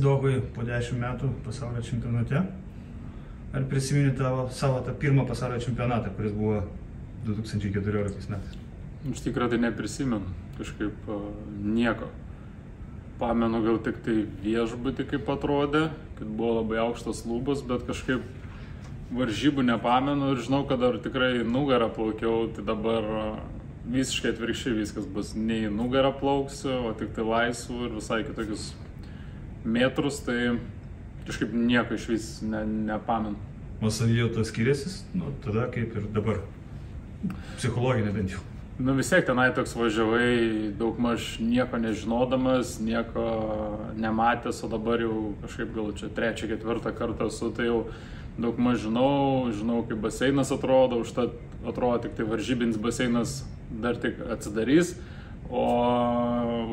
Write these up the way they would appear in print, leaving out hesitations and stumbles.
Dogui po 10 metų pasaulio čempionate. Ar prisimeni savo tą pirmą pasaulio čempionatą, kuris buvo 2014 metais? Iš tikrųjų tai neprisimenu, kažkaip nieko. Pamenu gal tik tai viešbutį kaip atrodė, kad buvo labai aukštas lubos, bet kažkaip varžybų nepamenu ir žinau, kad dar tikrai nugarą plaukiau, tai dabar visiškai atvirkščiai viskas bus. Ne į nugarą plauksiu, o tik tai laisvų ir visai kitokius metrus, tai kažkaip nieko iš vis nepamenu. O savijauta skiriasi nuo tada kaip ir dabar? Psichologinė bent jau. Nu vis tiek tenai toks važiavai daugmaž nieko nežinodamas, nieko nematęs, o dabar jau kažkaip gal čia 3-4 kartą esu, tai jau daugmaž žinau kaip baseinas atrodo, užtat atrodo tik tai varžybinis baseinas dar tik atsidarys, o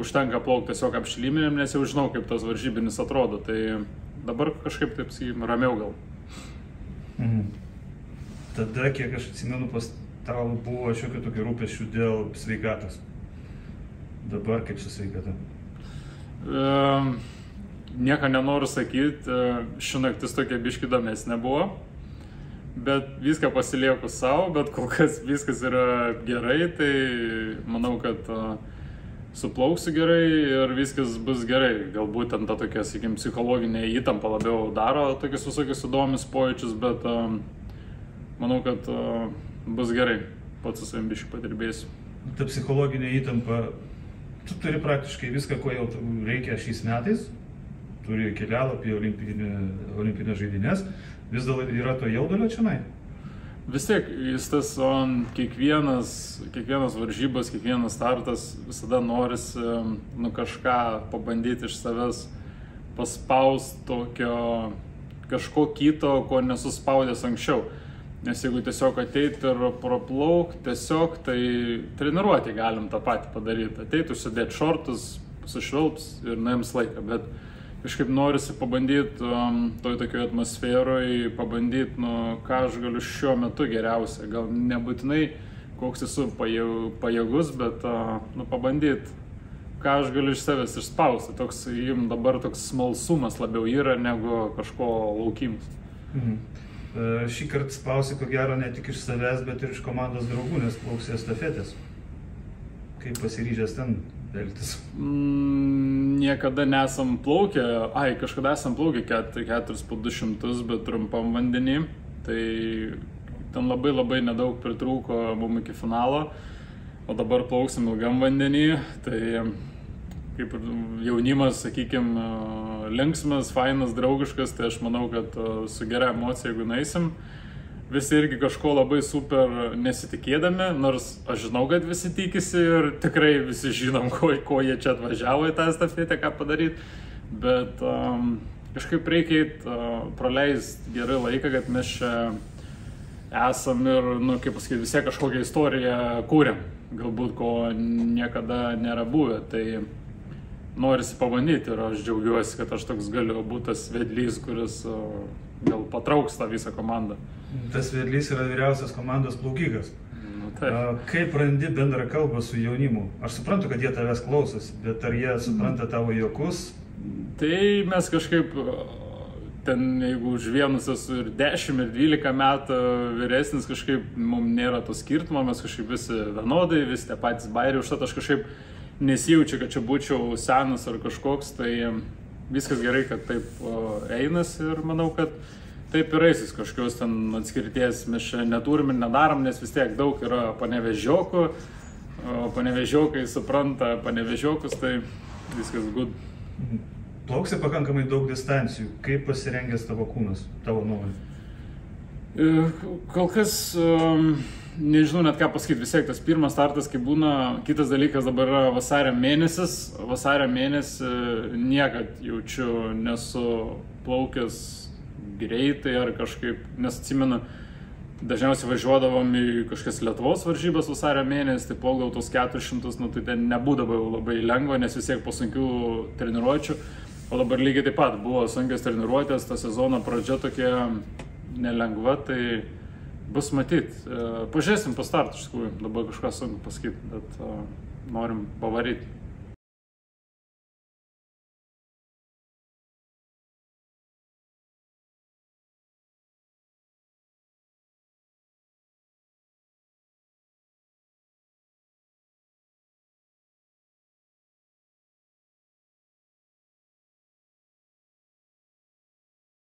užtenka plaukti tiesiog apšiliminėm, nes jau žinau kaip tas varžybinis atrodo, tai dabar kažkaip taip sakykim ramiau gal. Tada, kiek aš atsimenu, pas tau buvo šiokių tokių rūpesčių dėl sveikatos. Dabar kaip su sveikata? Nieko nenoriu sakyti, ši naktis tokia biški įdomesnė buvo, bet viską pasilieku savo, bet kol kas viskas yra gerai, tai manau, kad suplauksiu gerai ir viskas bus gerai. Galbūt ten ta tokia, sakykim, psichologinė įtampa labiau daro tokius visokius įdomius pojūčius, bet manau, kad bus gerai, pats su savim biškį padirbėsiu. Ta psichologinė įtampa, tu turi praktiškai viską, ko jau reikia šiais metais, turi kelialapį į olimpinės žaidynės, vis dėl yra to jaudulio čionai? Vis tiek, jis tas kiekvienas varžybas, kiekvienas startas, visada norisi kažką pabandyti iš savęs, paspaust tokio kažko kito, ko nesuspaudęs anksčiau. Nes jeigu tiesiog ateit ir praplauk, tiesiog tai treniruoti galim tą patį padaryti. Ateit, užsidėti šortus, sušvilps ir nuims laiką, bet kažkaip norisi pabandyti toj tokioje atmosferoje, pabandyti, ką aš galiu šiuo metu geriausia. Gal nebūtinai koks esu pajėgus, bet pabandyti, ką aš galiu iš savęs išspausti. Toks dabar toks smalsumas labiau yra negu kažko laukimas. Šį kartą spausi, ko gero, ne tik iš savęs, bet ir iš komandos draugų, nes plauksi estafetės. Kaip pasiryžęs ten elgtis? Niekada nesam plaukę, kažkada esam plaukę 4 po 200, bet trumpam vandenį. Tai ten labai nedaug pritrūko mum iki finalo, o dabar plauksim ilgam vandenį. Tai kaip jaunimas, sakykim, linksmas, fainas, draugiškas, tai aš manau, kad su gera emocija, jeigu naisim, visi irgi kažko labai super nesitikėdami, nors aš žinau, kad visi tikisi ir tikrai visi žinom, ko jie čia atvažiavo į tą estafetę, ką padaryti, bet kažkaip reikia praleisti gerai laiką, kad mes čia esam ir, kaip pasakyti, visi kažkokią istoriją kūrėm, galbūt ko niekada nėra buvę, tai norisi pabandyti ir aš džiaugiuosi, kad aš toks galiu būti tas vedlys, kuris gal patrauks tą visą komandą. Tas vedlys yra vyriausias komandos plaukikas. Kaip randi bendrą kalbą su jaunimu? Aš suprantu, kad jie tavęs klausosi, bet ar jie supranta tavo juokus? Tai mes kažkaip, ten jeigu už vienus esu ir 10 ir 12 metų vyresnis, kažkaip mums nėra to skirtumo, mes kažkaip visi vienodai, visi tie patys bairiai, užtat aš kažkaip nesijaučiu, kad čia būčiau senas ar kažkoks, tai viskas gerai, kad taip einas ir manau, kad taip ir eisis kažkokios ten atskirties mes čia neturim ir nedarom, nes vis tiek daug yra panevežiokų, panevežiokai supranta panevežiokus, tai viskas good. Plauksi pakankamai daug distancijų, kaip pasirengęs tavo kūnas, tavo nuomonė? Kol kas nežinau net ką pasakyti, vis tiek tas pirmas startas, kai būna, kitas dalykas dabar yra vasario mėnesis, vasario mėnesį niekad jaučiu nesu plaukęs greitai ar kažkaip, nes atsimenu, dažniausiai važiuodavom į kažkokias Lietuvos varžybas vasario mėnesį, tai plaukdavau tos 400, tai ten nebūdavo labai lengva, nes vis tiek po sunkių treniruočių, o dabar lygiai taip pat buvo sunkios treniruotės, ta sezono pradžia tokia nelengva, tai bus matyt. Pažiūrėsim po startų, iš tikrųjų, dabar kažką sunku pasakyti, bet norim pavaryti.